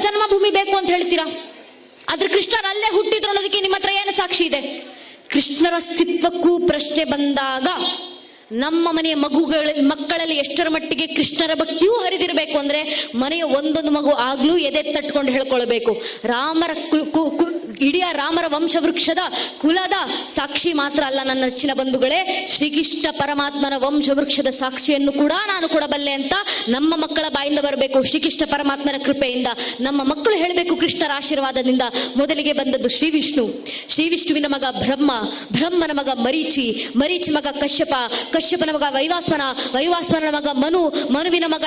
ಜನ್ಮಭೂಮಿ ಬೇಕು ಅಂತ ಹೇಳ್ತೀರಾ? ಆದ್ರೆ ಕೃಷ್ಣರು ಅಲ್ಲೇ ಹುಟ್ಟಿದ್ರು ಅನ್ನೋದಕ್ಕೆ ನಿಮ್ಮ ಹತ್ರ ಏನು ಸಾಕ್ಷಿ ಇದೆ? ಕೃಷ್ಣರ ಅಸ್ತಿತ್ವಕ್ಕೂ ಪ್ರಶ್ನೆ ಬಂದಾಗ ನಮ್ಮ ಮನೆಯ ಮಕ್ಕಳಲ್ಲಿ ಎಷ್ಟರ ಮಟ್ಟಿಗೆ ಕೃಷ್ಣರ ಭಕ್ತಿಯೂ ಹರಿದಿರಬೇಕು ಅಂದ್ರೆ ಮನೆಯ ಒಂದೊಂದು ಮಗು ಆಗ್ಲೂ ಎದೆ ತಟ್ಕೊಂಡು ಹೇಳ್ಕೊಳ್ಬೇಕು, ಇಡೀ ರಾಮರ ವಂಶವೃಕ್ಷದ ಕುಲದ ಸಾಕ್ಷಿ ಮಾತ್ರ ಅಲ್ಲ ನನ್ನ ನೆಚ್ಚಿನ ಬಂಧುಗಳೇ, ಶ್ರೀಕೃಷ್ಣ ಪರಮಾತ್ಮನ ವಂಶವೃಕ್ಷದ ಸಾಕ್ಷಿಯನ್ನು ಕೂಡ ನಾನು ಕೊಡಬಲ್ಲೆ ಅಂತ ನಮ್ಮ ಮಕ್ಕಳ ಬಾಯಿಂದ ಬರಬೇಕು. ಶ್ರೀಕೃಷ್ಣ ಪರಮಾತ್ಮನ ಕೃಪೆಯಿಂದ ನಮ್ಮ ಮಕ್ಕಳು ಹೇಳಬೇಕು ಕೃಷ್ಣರ ಆಶೀರ್ವಾದದಿಂದ. ಮೊದಲಿಗೆ ಬಂದದ್ದು ಶ್ರೀವಿಷ್ಣುವಿನ ಮಗ ಬ್ರಹ್ಮನ ಮಗ ಮರೀಚಿ ಮಗ ಕಶ್ಯಪನ ಮಗ ವೈವಾಸ್ವನ ಮಗ ಮನುವಿನ ಮಗ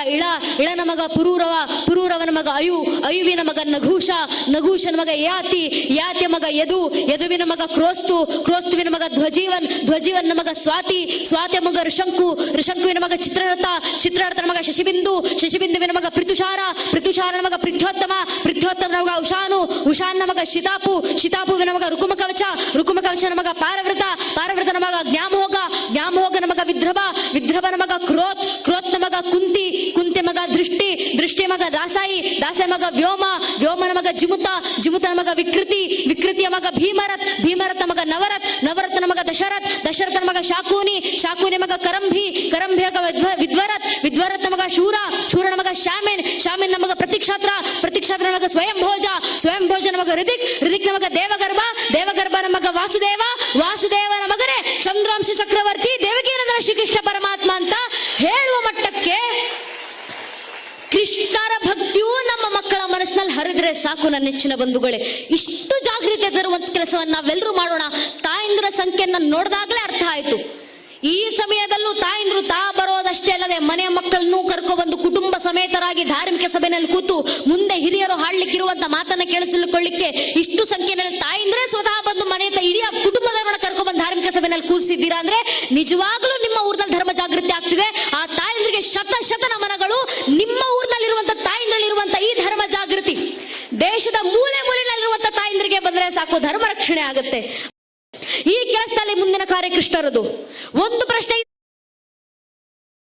ಇಳನ ಮಗ ಪುರೂರವನ ಮಗ ಅಯುವಿನ ಮಗ ನಘೂಷನ ಮಗ ಯಾತಿಯ ಮಗ ಯದುವಿನ ಮಗ ಕ್ರೋಸ್ತುವಿನ ಮಗ ಧ್ವಜೀವನ್ ಮಗ ಸ್ವಾತಿಯ ಮಗ ಋಷಂಕುವಿನ ಮಗ ಚಿತ್ರರಥನ ಮಗ ಶಶಿಬಿಂದುವಿನ ಮಗ ಪೃಥುಷಾರನ ಮಗ ಪೃಥ್ವೋತ್ತಮನ ಮಗ ಉಷಾನ್ನ ಮಗ ಶಿತಾಪುವಿನ ಮಗ ರುಕುಮಕವಚನ ಮಗ ಪಾರವ್ರತನ ಮಗ ಜ್ಞಾಮೋಗನ ಮಗ ವಿದ್ರಭನ ಮಗ ಕ್ರೋತ್ನ ಮಗ ಕುಂತಿ ಮಗ ದೃಷ್ಟಿಯ ಮಗ ದಾಸಾಯಿ ಮಗ ವ್ಯೋಮನ ಮಗ ಜಿಮುತನ ಮಗ ವಿಕೃತಿಯ ಮಗ ಭೀಮರಥ ಮಗ ನವರಥನ ಮಗ ದಶರಥನ ಮಗ ಶಾಕೂನಿ ಮಗ ಕರಂಭಿ ಮಗ ವಿದ್ವರಥನ ಮಗ ಶೂರನ ಮಗ ಶಾಮಿನ್ ಮಗ ಪ್ರತಿಕ್ಷಾತ್ರ ಮಗ ಸ್ವಯಂಭೋಜನ ಮಗ ಋದಿಕ್ನ ಮಗ ದೇವಗರ್ಭನ ಮಗ ವಾಸುದೇವನ ಮಗನೇ ಚಂದ್ರಾಂಶ ಚಕ್ರವರ್ತಿ ದೇವಕೀನಂದನ ಶ್ರೀಕೃಷ್ಣ ಪರಮಾತ್ಮ ಅಂತ ಹೇಳುವ ಮಟ್ಟಕ್ಕೆ ಕೃಷ್ಣರ ಭಕ್ತಿಯೂ ನಮ್ಮ ಮಕ್ಕಳ ಮನಸ್ಸಿನಲ್ಲಿ ಹರಿದ್ರೆ ಸಾಕು ನನ್ನ ನೆಚ್ಚಿನ ಬಂಧುಗಳೇ. ಇಷ್ಟು ಜಾಗೃತಿ ತರುವಂತ ಕೆಲಸವನ್ನು ನಾವೆಲ್ಲರೂ ಮಾಡೋಣ. ತಾಯಂದಿರ ಸಂಖ್ಯೆಯನ್ನು ನೋಡಿದಾಗಲೇ ಅರ್ಥ ಆಯ್ತು. ಈ ಸಮಯದಲ್ಲೂ ತಾಯಂದ್ರು ಬರೋದಷ್ಟೇ ಅಲ್ಲದೆ ಮನೆಯ ಮಕ್ಕಳನ್ನು ಕರ್ಕೊಬಂದು ಕುಟುಂಬ ಸಮೇತರಾಗಿ ಧಾರ್ಮಿಕ ಸಭೆಯಲ್ಲಿ ಕೂತು ಮುಂದೆ ಹಿರಿಯರು ಹಾಡ್ಲಿಕ್ಕಿರುವಂತ ಮಾತನ್ನ ಕೇಳಿಸಿಕೊಳ್ಳಿಕ್ಕೆ ಇಷ್ಟು ಸಂಖ್ಯೆಯಲ್ಲಿ ತಾಯಂದ್ರೆ ಸ್ವತಃ ಬಂದು ಮನೆ ಇಡೀ ಕುಟುಂಬದವರನ್ನ ಕರ್ಕೊಬಂದು ಧಾರ್ಮಿಕ ಸಭೆಯಲ್ಲಿ ಕೂರಿಸಿದ್ದೀರಾ ಅಂದ್ರೆ ನಿಜವಾಗ್ಲೂ ನಿಮ್ಮ ಊರಿನಲ್ಲಿ ಧರ್ಮ ಜಾಗೃತಿ ಆಗ್ತಿದೆ. ಆ ತಾಯಂದ್ರಿಗೆ ಶತ ನಮನಗಳು. ನಿಮ್ಮ ಊರಿನಲ್ಲಿರುವಂತ ತಾಯಂದ್ರಲ್ಲಿರುವಂತ ಈ ಧರ್ಮ ಜಾಗೃತಿ ದೇಶದ ಮೂಲೆಯಲ್ಲಿರುವಂತ ತಾಯಂದ್ರಿಗೆ ಬಂದ್ರೆ ಸಾಕು, ಧರ್ಮ ರಕ್ಷಣೆ ಆಗುತ್ತೆ. ಈ ಕೆಲಸದಲ್ಲಿ ಮುಂದಿನ ಕಾರ್ಯ ಕೃಷ್ಣರದು. ಒಂದು ಪ್ರಶ್ನೆ